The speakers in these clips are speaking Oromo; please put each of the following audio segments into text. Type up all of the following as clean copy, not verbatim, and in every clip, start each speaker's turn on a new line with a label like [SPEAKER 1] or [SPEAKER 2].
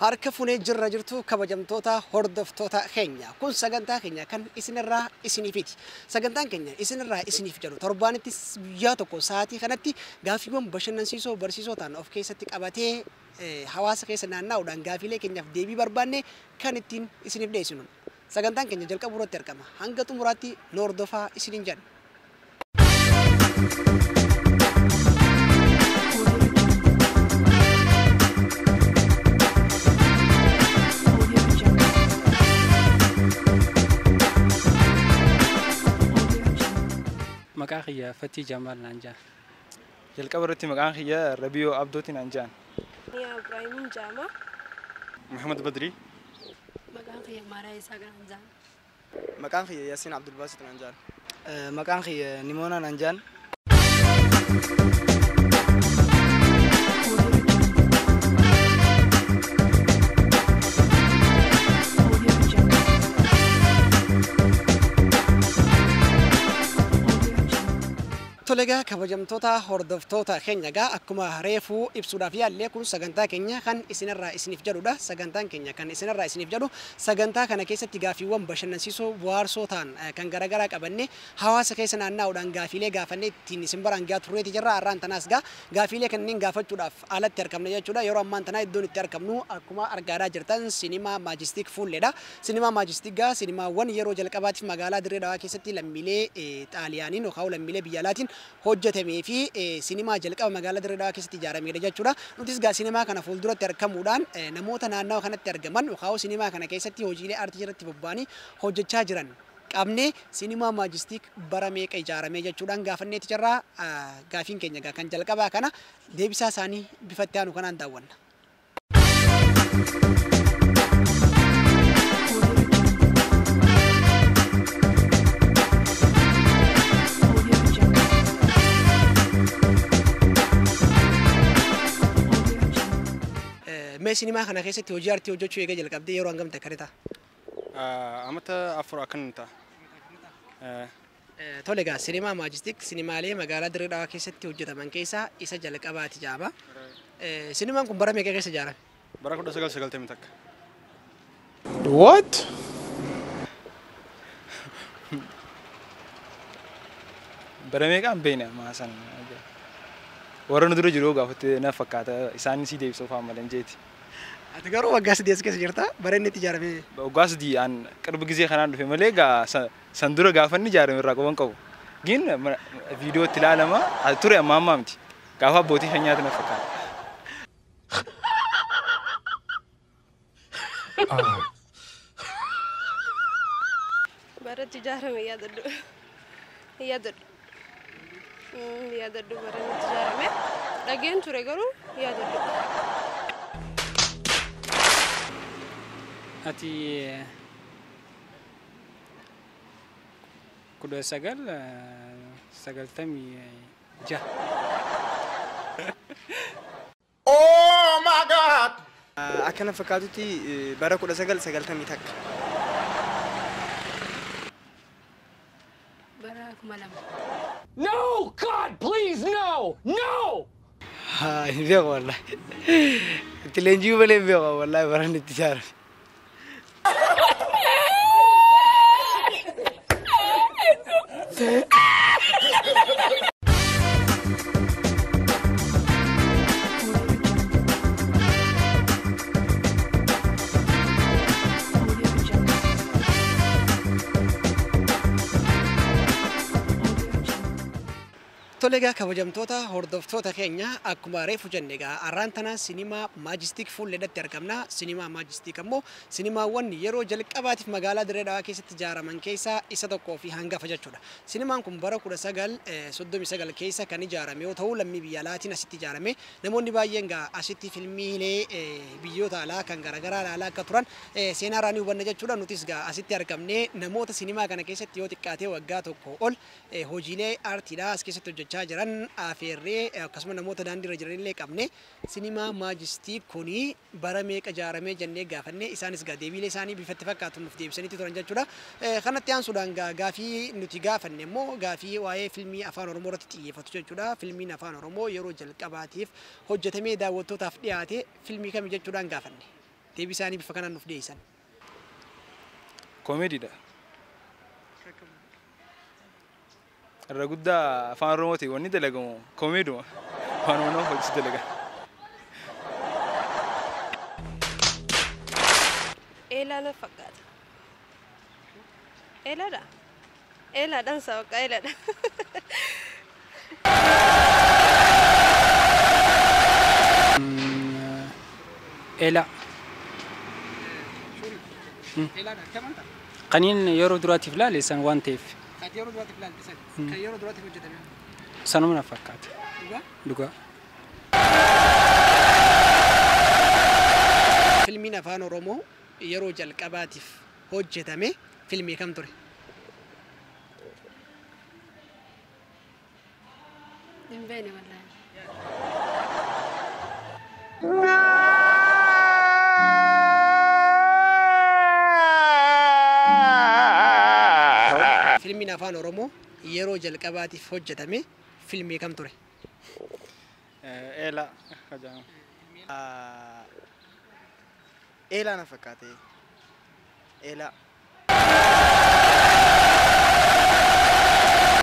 [SPEAKER 1] Harka funee jirra jirtu kabajamtoota hordoftoota keenya kun sagantaa keenya kan isinirraa isiniifiti. Sagantaan keenya isinirraa isiniif jedhu torbaanitti guyyaa tokko sa'aatii kanatti gaaffiiwwan bashannansiisoo barsiisoo ta'an of keessatti qabatee hawaasa keessa naanna'uudhaan gaaffiilee keenyaaf deebii barbaanne kan ittiin isiniif dhiyeessinu. Sagantaan keenya jalqabuu irratti argama. Hanga xumuraatti nu hordofaa isiniin jedha.
[SPEAKER 2] Maqaan kiyya Fatii Jamaal naan jedhama.
[SPEAKER 3] Jalqaba irratti maqaan kiyya Rabiyoo Abdooti naan jedhama.
[SPEAKER 4] Yaa Ibrahim Jama.
[SPEAKER 3] Muhammad Badri.
[SPEAKER 4] Maqaan kiyya Maaraa Isaa naan jedhama.
[SPEAKER 5] Maqaan kiyya Yaasiin Abdul Basit naan jedhama. Maqaan kiyya Nimoona naan jedhama.
[SPEAKER 1] Tolega kabajamtoota hordoftoota keenya gaa akkuma reefuu ibsuudhaaf yaallee kun sagantaa keenya kan isinirraa isiniif jedhudha. Sagantaan keenya kan isinirraa isiniif jedhu sagantaa kana keessatti gaaffiiwwan bashannansiisoo waarsoo ta'an kan garaagaraa qabanne hawaasa keessa naanna'uudhaan gaaffiilee gaafannee ittiin isin baraan gaa turreeti jirra. Har'aan tanaas gaa gaaffiilee kanneen gaafachuudhaaf alatti argamna jechuudha. Yeroo ammaan tanaa iddoon itti argamnu akkuma argaa jirtan sinimaa Maajistik Fuulleedha. Sinimaa Maajistik gaa sinimaawwan yeroo jalqabaatiif magaalaa Dirree Dhawaa keessatti lammiilee Xaaliyaaniin yookaan lammiilee biyya alaatiin hojjetamee fi sinimaa jalqaba magaalaa Dirree Dhawaa keessatti ijaaramedha jechuudha. Nutis gaa sinimaa kana fuulduratti argamuudhaan namoota naannawaa kanatti argaman yookaan sinimaa kana keessatti hojiilee aartii irratti bobba'anii hojjechaa jiran qabnee sinimaa Maajistik bara meeqa ijaaramee jechuudhaan gaafanneeti jirra. Gaaffiin keenya kan jalqabaa kana deebisaa isaanii bifatti aanu kanaan daawwanna. Mee sinimaa kana keessatti hojii aartii hojjechuu eega jalqabdee yeroo hangam ta'e kadhata?
[SPEAKER 3] Amata afur akkan ta'a.
[SPEAKER 1] Tole egaa sinimaa Maajistik sinimaalee magaalaa Dirree Dhawaa keessatti hojjetaman keessaa isa jalqabaati jedhama. Sinimaan kun bara meeqa keessa ijaarame?
[SPEAKER 3] Bara 1990 takka.
[SPEAKER 5] What?
[SPEAKER 3] Bara meeqaan beekna maasan. Warra nu dura jiru gaafatte na fakkaata isaan si deebisuuf amalan jeeti.
[SPEAKER 1] Ati garuu waggaa 8 keessa jirta bara inni itti ijaarame.
[SPEAKER 3] Waggaa 8 an qarba gisee kanaan dhufe malee gaa san dura gaafanni ijaarame irraa qaban qabu. Gin viidiyoo itti ilaalama ture amma ammaa miti. Gaafa abbootii keenyaatu na fakkaata.
[SPEAKER 4] Bara ijaarame yaadadhu. Yaadadhu. Yaadadhu bara ijaarame. Dhageen ture garuu yaadadhu.
[SPEAKER 2] Ati kudha sagaltamii jaha.
[SPEAKER 5] Oh my God! Akkana fakkaatutti bara 1990 takka.
[SPEAKER 4] Bara 2000.
[SPEAKER 6] No! God, please, no! No!
[SPEAKER 5] Hin beeku wallahi. Itti leenjii malee hin beeku wallahi bara inni itti ijaarame.
[SPEAKER 1] Tolega kabajamtoota hordoftoota keenya akkuma reefu jenne egaa har'aan tana sinimaa Maajistik Fuulleedhatti argamna. Sinimaa Maajistik ammoo sinimaawwan yeroo jalqabaatiif magaalaa Dirree Dhawaa keessatti ijaaraman keessaa isa tokkoo fi hangafa jechuudha. Sinimaan kun bara 1939 keessa kan ijaarame yoo ta'u lammii biyya alaatiin asitti ijaarame. Namoonni baay'een gaa asitti filmiilee biyyoota alaa kan garaagaraa ilaalaa akka turan seenaa irraa ni hubanna jechuudha. Nutis gaa asitti argamnee namoota sinimaa kana keessatti yoo xiqqaatee waggaa tokko ol hojiilee aartiidhaa as keessatti hojjechaa jiran afeerree akkasuma namoota daandii irra jiranillee qabne sinimaa Maajistik kuni bara meeqa ijaaramee jennee gaafannee isaanis gaa deebiilee isaanii bifatti fakkaatu nuuf deebisaniitu turan jechuudha. Kanatti aansuudhaan gaafii nuti gaafanne immoo gaafii waa'ee filmii afaan Oromoo irratti xiyyeeffatu jechuudha. Filmiin afaan Oromoo yeroo jalqabaatiif hojjetamee daawwattootaaf dhiyaate filmii kami jechuudhaan gaafanne. deebisaanii bifa kanaan nuuf dhiyeessan.
[SPEAKER 3] Koomediidha. Irra guddaa afaan Oromooti wanni dalagamu koomeeduma. Afaan Oromoo hojii dalaga.
[SPEAKER 4] Eelaa na fakkaata. Eelaadha. Eelaadhaan sabaqaa eelaadha.
[SPEAKER 2] Ela. Qaniin yeroo duraatiif laale san waan ta'eef.
[SPEAKER 1] Ati yeroo duraatiif laaltisan kan yeroo duraatiif hojjetame.
[SPEAKER 2] Sanuma na fakkaata. Dhugaa.
[SPEAKER 1] Filmiin afaan Oromoo yeroo jalqabaatiif hojjetame filmii kam ture?
[SPEAKER 4] Hin beekne wallaahi.
[SPEAKER 1] Filmiin afaan Oromoo yeroo jalqabaatiif hojjetame filmii kam ture?
[SPEAKER 3] Eela kajaam.
[SPEAKER 5] Eelaa na fakkaate. Eelaa.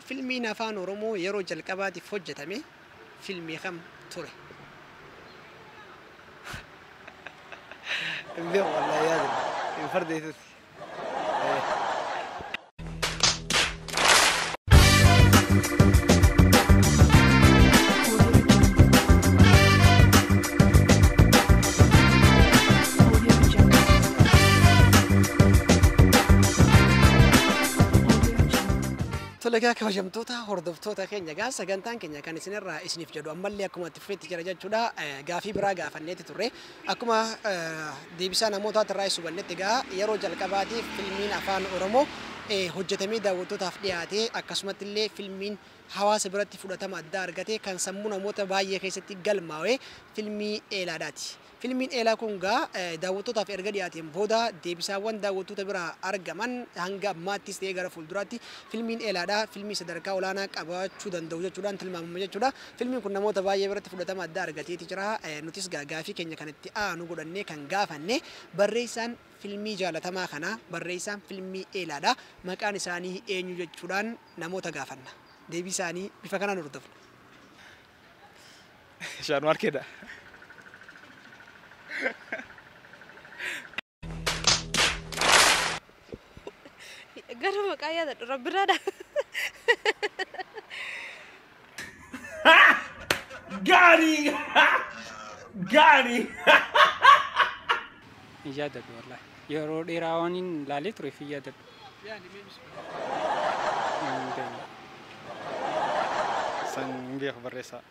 [SPEAKER 1] Filmiin afaan Oromoo yeroo jalqabaatiif hojjetame filmii kam ture?
[SPEAKER 5] Hin beeku wallahi yaadu. Hin fardeessiti.
[SPEAKER 1] Tolegaa kabajamtoota hordoftoota keenya gaa sagantaan keenya kan isinirraa isiniif jedhu ammallee akkuma itti fufeetti jira jechuudha. Gaafii biraa gaafanneeti turre akkuma deebisaa namoota irraa hubannetti gaa yeroo jalqabaatiif filmiin afaan Oromoo hojjetamee daawwattootaaf dhiyaate akkasumatti illee filmiin hawaasa biratti fudhatama addaa argate kan sammuu namoota baay'ee keessatti galmaa'e filmii Eelaadhaati. Filmiin Eelaa kun gaa daawwattootaaf erga dhiyaateen booda deebisaawwan daawwattoota biraa argaman hanga ammaattis ta'ee gara fuulduraatti filmiin Eelaadhaa filmii sadarkaa olaanaa qabaachuu danda'u jechuudhaan tilmaamama jechuudha. Filmiin kun namoota baay'ee biratti fudhatama addaa argateeti jira. Nutis gaafii keenya kanatti aanu godhannee kan gaafanne barreessaan filmii jaalatamaa kana barreessaan filmii Eelaadhaa maqaan isaanii eenyu jechuudhaan namoota gaafanna. Deebii isaanii bifa kanaan hordofna.
[SPEAKER 3] Shaanmarkeedha.
[SPEAKER 4] Gara maqaa yaadadhu rabbiraadha.
[SPEAKER 6] Gotti! Gotti!
[SPEAKER 2] Yaadadhu wallahi. Yeroo dheeraa waan hin laalee tureef yaadadhu.
[SPEAKER 3] San hin beeku barreessaa.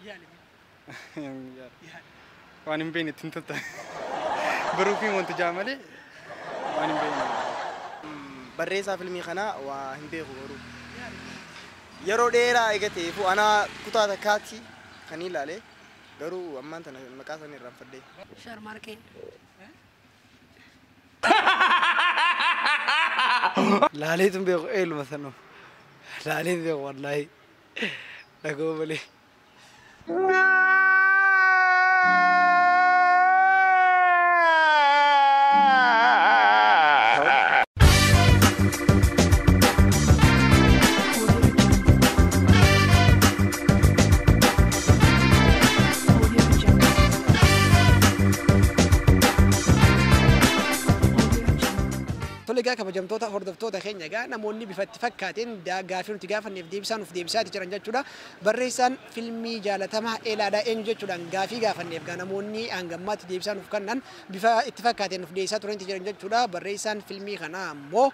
[SPEAKER 3] Waan hin beekne ittiin totta. Baruu fi wanti jaa malee waan hin beekne.
[SPEAKER 5] Barreessaa filmii kana waa hin beeku garuu. Yeroo dheeraa eegateefu anaa kutaa takkaatti kan ilaale garuu ammaan tana maqaa isaanii irraanfadhee.
[SPEAKER 4] Sharmarkee.
[SPEAKER 5] Laaleetu hin beeku eeluma sanuu. Laalee hin beeku wallahi. Dhagoo malee.
[SPEAKER 1] Tolegaa kabajamtoota hordoftoota keenya gaa namoonni bifa itti fakkaateen gaafii nuti gaafanneef deebisaa nuuf deebisaati jiran jechuudha. Barreessaan filmii jaalatamaa Eelaadhaa eenyu jechuudhaan gaafii gaafanneef gaa namoonni hangammaatti deebisaa nuuf kennan bifa itti fakkaateen nuuf deebisaa turanitti jiran jechuudha. Barreessaan filmii kanaa ammoo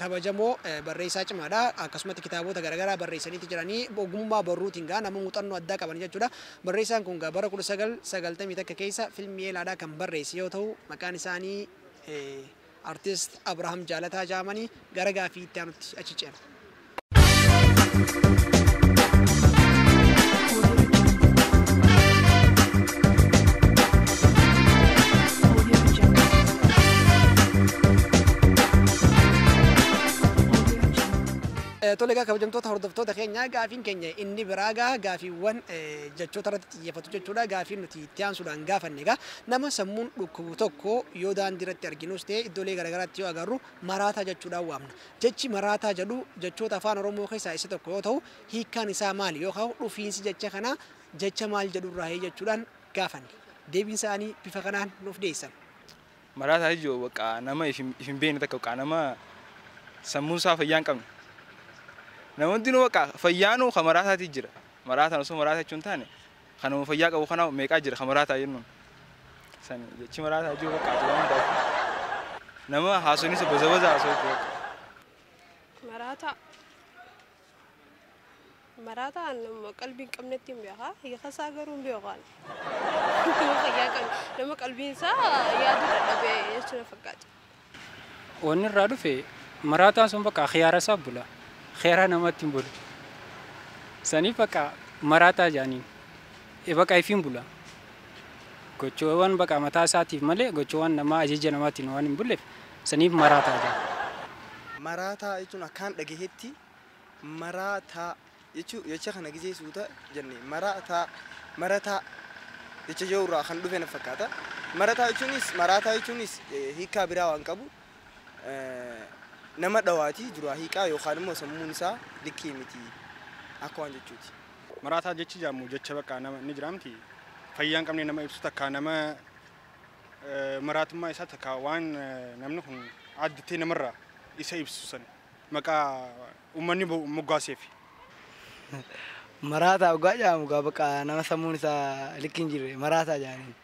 [SPEAKER 1] kabajamoo barreessaa cimaadha. Akkasumatti kitaabota garaagaraa barreessaniiti jiranii ogummaa barruutiin gaa nama muuxannoo addaa qaban jechuudha. Barreessaan kun gaa bara 1991 keessa filmii Eelaadhaa kan barreesse yoo ta'u maqaan isaanii Artist Abraham Jaalataa Jaamanii gara gaafii itti aanutti achi ceena. Tole egaa kabajamtoota hordoftoota keenya gaafiin keenya inni biraa gaafiiwwan jechoota irratti xiyyeeffatu jechuudha. Gaafiin nuti itti aansuudhaan gaafanne egaa nama sammuun dhukkubu tokko yoo daandii irratti arginus ta'e iddoolee garaagaraatti yoo agarru maraataa jechuudhaan waamna. Jechi maraataa jedhu jechoota afaan Oromoo keessaa isa tokko yoo ta'u hiikkaan isaa maali yookaan dhufiinsi jecha kanaa jecha maal jedhurraa jechuudhaan gaafanne. Deebiin isaanii bifa kanaan nuuf dhiyeessan.
[SPEAKER 3] Maraataa jechuun bakka nama ifin beekne takka nama sammuun isaa fayyaa hin qabne. Namoonni nu bakka fayyaanuu kan maraataati jira. Maraataan osoo maraataa jechuun taane kanuma fayyaa qabu kana meeqaa jira kan maraataa jennuun. San jechi maraataa jiru bakka waan hundaaf nama haasofni baza haasofuu.
[SPEAKER 4] Maraataan qalbiin qabnetti hin beekaa hiikasaa garuu hin beekaan. Nama qalbiin isaa yaaduu dadhabee jechuudha fakkaata.
[SPEAKER 2] Wanni irraa dhufe maraataan sun bakka khiyaara isaa bula. Khiyaara namatti hin bulu. Saniif bakka maraataa jaaniin. Bakka ifiin bula. Gochoowwan bakka mataa isaatiif malee gochoowwan namaa ajaja namaatiin waan hin bulleef saniif maraataa jaan.
[SPEAKER 5] Maraataa jechuun akkaan dhagahetti maraataa jechuun jecha kana gisee suuta jennee marataa jecha jirurraa kan dhufe na fakkaata. Maraataa jechuunis hiikaa biraa waan qabu nama dhawaatii duraa hiikaa yookaan immoo sammuun isaa likkii miti akka waan jechuuti.
[SPEAKER 7] Maraataa jechi jaamu jecha bakka nama ni jiraamti fayyaan qabne nama ibsu takka nama maraatummaa isaa takka waan namni kun addatee namarraa isa ibsu san maqaa uummanni moggaaseef.
[SPEAKER 8] Maraataa dhugaa jaamu bakka nama sammuun isaa likkii hin jirre maraataa jaaniin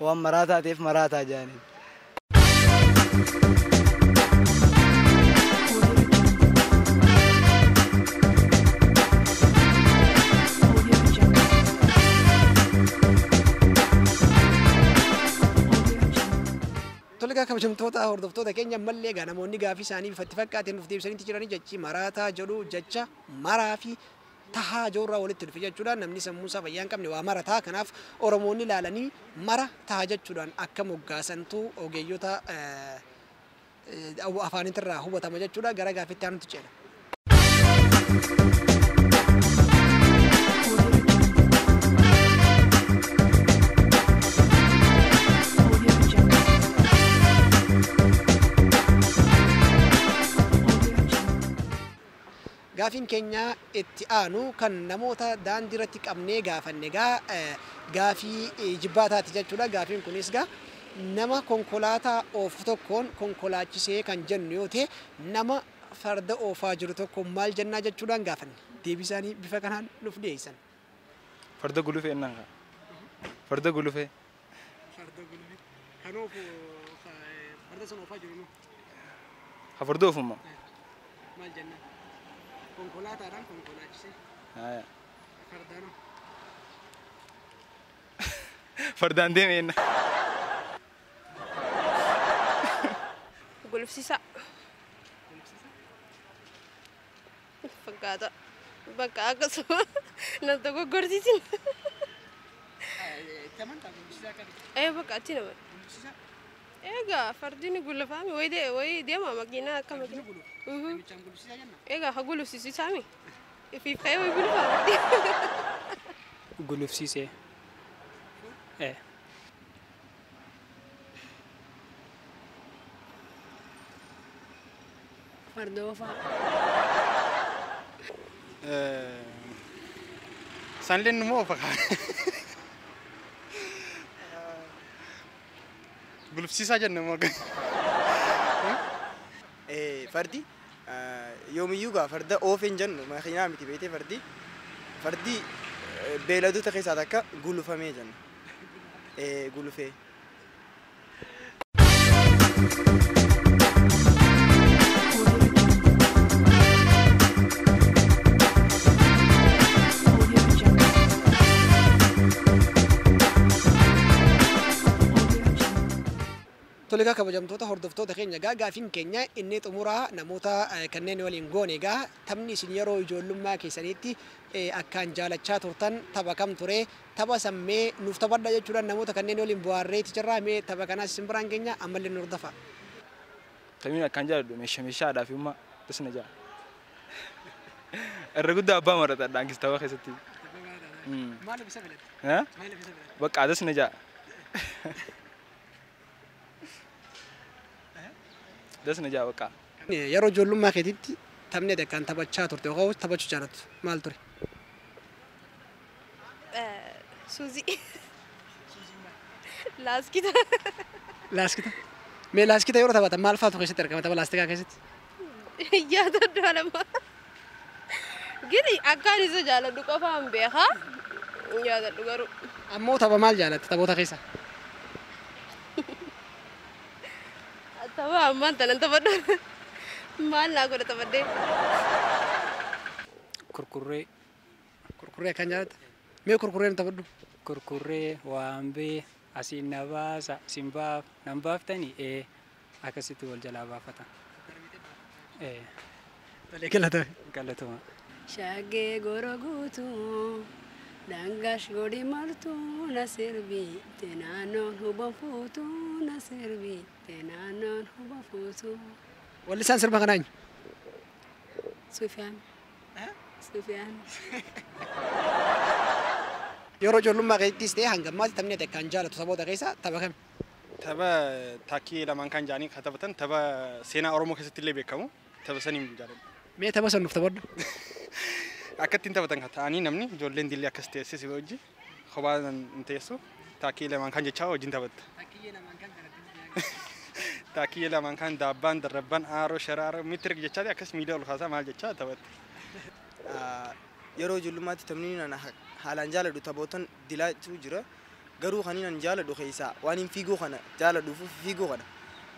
[SPEAKER 8] waan maraataa ta'eef maraataa jaaniin.
[SPEAKER 1] Tole egaa kabajamtoota hordoftoota keenya ammallee egaa namoonni gaafii isaanii bifatti fakkaateen nuuf deebisanii jiranii jechi maraataa jedhu jecha maraa fi tahaa jirurraa walitti dhufe jechuudha. Namni sammuu isaa fayyaa hin qabne waa marataa kanaaf Oromoonni ilaalanii mara tahaa jechuudhaan akka moggaasantu ogeeyyota afaanitirraa hubatama jechuudha. Gara gaafiitti aanutti ceena. Gaafiin keenya itti aanu kan namoota daandii irratti qabnee gaafanne gaafii jibbaataati jechuudha. Gaafiin kunis nama konkolaataa oofu tokkoon konkolaachisee kan jennu yoo ta'e nama farda oofaa jiru tokko maal jennaa jechuudhaan gaafanne. Deebii isaanii bifa kanaan nuuf dhiyeessan.
[SPEAKER 3] Farda gulufee innaan farda gulufee.
[SPEAKER 1] Farda gulufee. Kan oofu farda sana oofaa jiru moo?
[SPEAKER 3] Farda oofummaa.
[SPEAKER 1] Maal jennaa? Konkolaataadhaan konkolaachisee. Fardaanoo.
[SPEAKER 3] Fardaan deemeenna.
[SPEAKER 4] Gulufsiisaa. Fakkaata. Bakka akkasuma nan tokko gorsiisin. Bakka achi nama. Egaa fardini gulufame way deema makiinaa akka makiinaa. Egaa haa gulufsiisisaami. Ifiif ka'ee way gulufame.
[SPEAKER 2] Gulufsiisee.
[SPEAKER 4] Fardoofaa.
[SPEAKER 7] Sanleen nu moo fakkaata? Gulufsiisaa jenna moo
[SPEAKER 5] Fardi yoomiyyuu farda oofeen jennu makiinaa miti beekte fardi beeladota keessaa takka gulufamee jenna. Gulufee.
[SPEAKER 1] Tole egaa kabajamtoota hordoftoota keenya gaafiin keenya inni xumuraa namoota kanneen waliin goone taphni isin yeroo ijoollummaa keessaniitti akkaan jaalachaa turtan tapha kam ture tapha sammee nuuf taphadha jechuudhaan namoota kanneen waliin bu'aarreetti jirraa mee tapha kanaas isin biraan keenya ammallee nu hordofa.
[SPEAKER 3] Taphni akkaan jaalladhu meeshaadhaa fi ummaa tasna jaa. irra guddaa abbaa maratadhaan kistawaa keessatti.
[SPEAKER 1] Maaliif isa filate?
[SPEAKER 3] Haa?
[SPEAKER 1] Maaliif isa filate?
[SPEAKER 3] Bakka adas na jaa. Das na jaa bakka.
[SPEAKER 1] Yeroo ijoollummaa keetitti taphni kan taphachaa turte yookaan taphachuu jaallattu maal ture?
[SPEAKER 4] Suuzi. Laaskita.
[SPEAKER 1] Laaskita. Mee laaskita yeroo taphatan maal faatu keessatti argama tapha laastikaa keessatti?
[SPEAKER 4] Yaada daalama. Gini akkaan isa jaaladhu qofaan beekaa. Yaadadhu garuu.
[SPEAKER 1] Ammoo tapha maal jaalatte taphoota keessa?
[SPEAKER 4] Tapha ammaan tanan taphadhu. Maal naa godha taphadhee?
[SPEAKER 2] Kurkurree.
[SPEAKER 1] Kurkurree akkaan jaalatta? Mee kurkurreen taphadhu?
[SPEAKER 2] Kurkurree waambee asiin na baasa simbaaf nan baaftanii akkasitti wal jalaa baafatan.
[SPEAKER 1] Tolee galatame.
[SPEAKER 2] Galatuma.
[SPEAKER 9] Shaggee goro guutuu dangash godhi martuu na sirbii tenaanoon huba fuutuu na sirbii tenaanoon huba fuutuu.
[SPEAKER 1] Walli isaan sirba kanaa eenyu?
[SPEAKER 9] Sufyaan. Sufyaan.
[SPEAKER 1] Yeroo ijoollummaa keettis ta'e hanga ammaatti taphni ati akkaan jaalatu taphoota keessa tapha kami?
[SPEAKER 7] Tapha taakkii lamaan kan jaanii kan taphatan tapha seenaa Oromoo keessatti illee beekamu tapha saniin jaaladha.
[SPEAKER 1] Mee tapha san nuuf taphadhu?
[SPEAKER 7] Akka ittiin taphatan kan ta'anii namni ijoolleen dillee akkas teessee si wajji kophaa hin teessu taakkii lamaan kan jechaa wajjin taphatta. Taakkii lamaan kan daabbaan darrabbaan aaroo sharaara mitirik jechaa akkas miidiyaa ol kaasaa maal jechaa taphatta.
[SPEAKER 5] Yeroo ijoollummaatti taphni haalaan jaaladhu taphootan dilaachuu jira. Garuu kan inni jaaladhu keessaa waan hin fiiguu kana jaaladhuuf fiiguu kana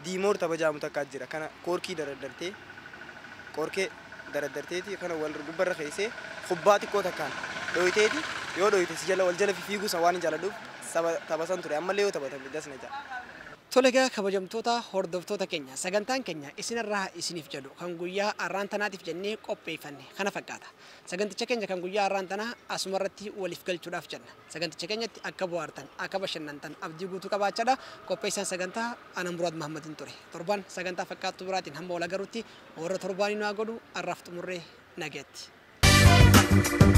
[SPEAKER 5] diimoor tapha jaamu takkaa jira. Kana koorkii daraddarteeti kana wal gubbarra keessee kubbaa xiqqoo takkaan dhoyiteeti yoo dhoyite si jala wal jala fiiguu san waan hin jaaladhuuf tapha san ture ammallee yoo taphatame dasna jaa.
[SPEAKER 1] Tole egaa kabajamtoota hordoftoota keenya sagantaan keenya isinirraa isiniif jedhu kan guyyaa har'aan tanaatiif jennee qopheeffanne kana fakkaata. Saganticha keenya kan guyyaa har'aan tanaa asumarratti waliif galchuudhaaf jenna. Saganticha keenyatti akka bohaartan akka bashannantan abdii guutuu qabaachaadha. Qopheessaan sagantaa Anan Muraad Mahammadin ture. Torban sagantaa fakkaattuu biraatiin hamma wal agarutti warra torbaanii nu haa godhu har'aaf xumurree nageetti.